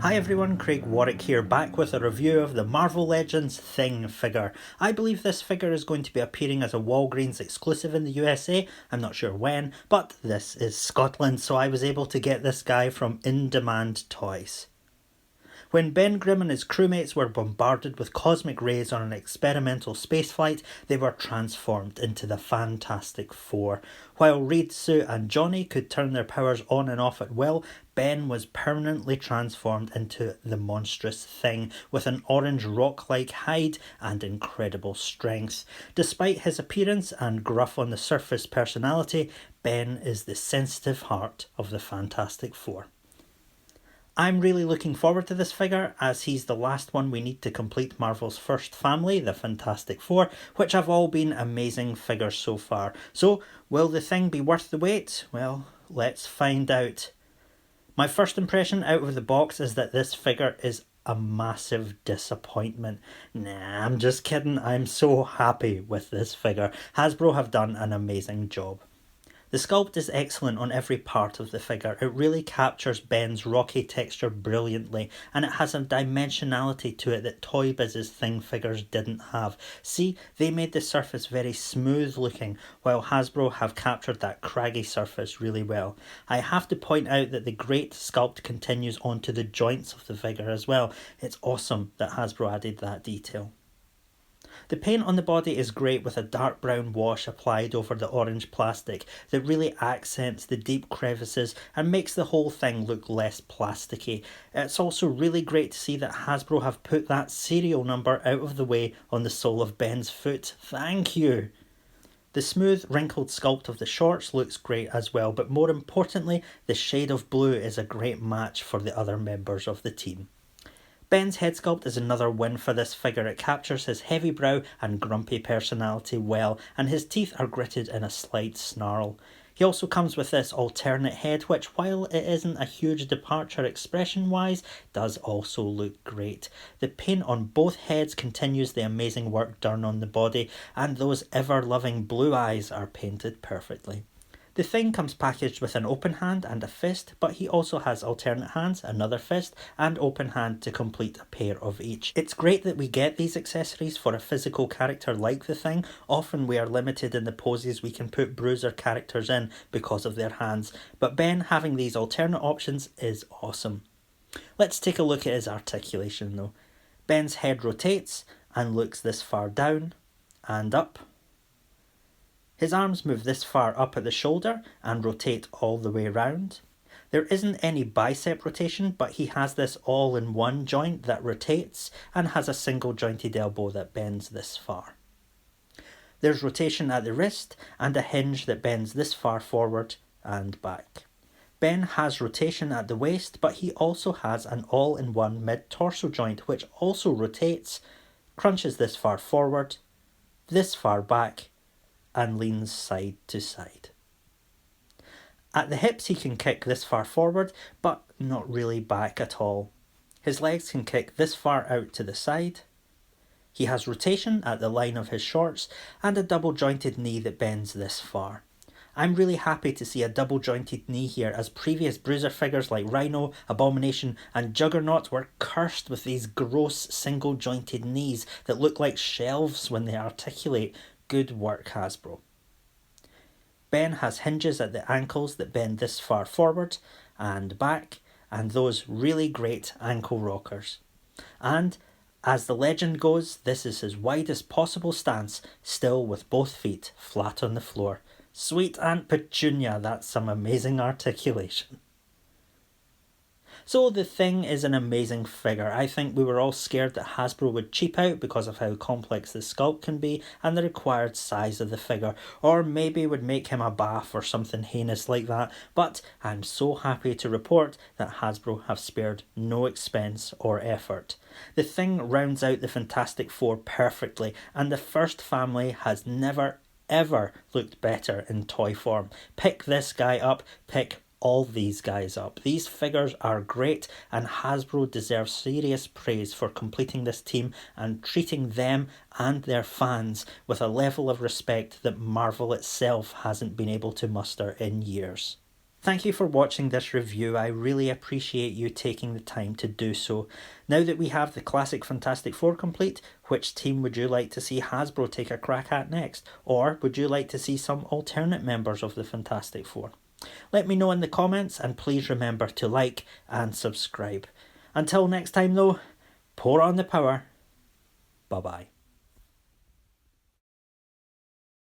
Hi everyone, Craig Warwick here, back with a review of the Marvel Legends Thing figure. I believe this figure is going to be appearing as a Walgreens exclusive in the USA, I'm not sure when, but this is Scotland, so I was able to get this guy from In Demand Toys. When Ben Grimm and his crewmates were bombarded with cosmic rays on an experimental spaceflight, they were transformed into the Fantastic Four. While Reed, Sue and Johnny could turn their powers on and off at will, Ben was permanently transformed into the monstrous Thing, with an orange rock-like hide and incredible strength. Despite his appearance and gruff on the surface personality, Ben is the sensitive heart of the Fantastic Four. I'm really looking forward to this figure, as he's the last one we need to complete Marvel's first family, the Fantastic Four, which have all been amazing figures so far. So, will the Thing be worth the wait? Well, let's find out. My first impression out of the box is that this figure is a massive disappointment. Nah, I'm just kidding, I'm so happy with this figure. Hasbro have done an amazing job. The sculpt is excellent on every part of the figure. It really captures Ben's rocky texture brilliantly, and it has a dimensionality to it that Toy Biz's Thing figures didn't have. See, they made the surface very smooth looking, while Hasbro have captured that craggy surface really well. I have to point out that the great sculpt continues onto the joints of the figure as well. It's awesome that Hasbro added that detail. The paint on the body is great, with a dark brown wash applied over the orange plastic that really accents the deep crevices and makes the whole thing look less plasticky. It's also really great to see that Hasbro have put that serial number out of the way on the sole of Ben's foot. Thank you! The smooth, wrinkled sculpt of the shorts looks great as well, but more importantly, the shade of blue is a great match for the other members of the team. Ben's head sculpt is another win for this figure. It captures his heavy brow and grumpy personality well, and his teeth are gritted in a slight snarl. He also comes with this alternate head, which, while it isn't a huge departure expression-wise, does also look great. The paint on both heads continues the amazing work done on the body, and those ever-loving blue eyes are painted perfectly. The Thing comes packaged with an open hand and a fist, but he also has alternate hands, another fist, and open hand to complete a pair of each. It's great that we get these accessories for a physical character like the Thing. Often we are limited in the poses we can put bruiser characters in because of their hands, but Ben having these alternate options is awesome. Let's take a look at his articulation though. Ben's head rotates and looks this far down and up. His arms move this far up at the shoulder and rotate all the way round. There isn't any bicep rotation, but he has this all-in-one joint that rotates and has a single jointed elbow that bends this far. There's rotation at the wrist and a hinge that bends this far forward and back. Ben has rotation at the waist, but he also has an all-in-one mid-torso joint which also rotates, crunches this far forward, this far back, and leans side to side. At the hips he can kick this far forward, but not really back at all. His legs can kick this far out to the side. He has rotation at the line of his shorts and a double jointed knee that bends this far. I'm really happy to see a double jointed knee here, as previous bruiser figures like Rhino, Abomination and Juggernaut were cursed with these gross single jointed knees that look like shelves when they articulate. Good work, Hasbro. Ben has hinges at the ankles that bend this far forward and back, and those really great ankle rockers. And, as the legend goes, this is his widest possible stance, still with both feet flat on the floor. Sweet Aunt Petunia, that's some amazing articulation. So the Thing is an amazing figure. I think we were all scared that Hasbro would cheap out because of how complex the sculpt can be and the required size of the figure, or maybe would make him a bath or something heinous like that, but I'm so happy to report that Hasbro have spared no expense or effort. The Thing rounds out the Fantastic Four perfectly, and the first family has never ever looked better in toy form. Pick this guy up, pick all these guys up. These figures are great, and Hasbro deserves serious praise for completing this team and treating them and their fans with a level of respect that Marvel itself hasn't been able to muster in years. Thank you for watching this review. I really appreciate you taking the time to do so. Now that we have the classic Fantastic Four complete, which team would you like to see Hasbro take a crack at next? Or would you like to see some alternate members of the Fantastic Four? Let me know in the comments, and please remember to like and subscribe. Until next time though, pour on the power. Bye bye.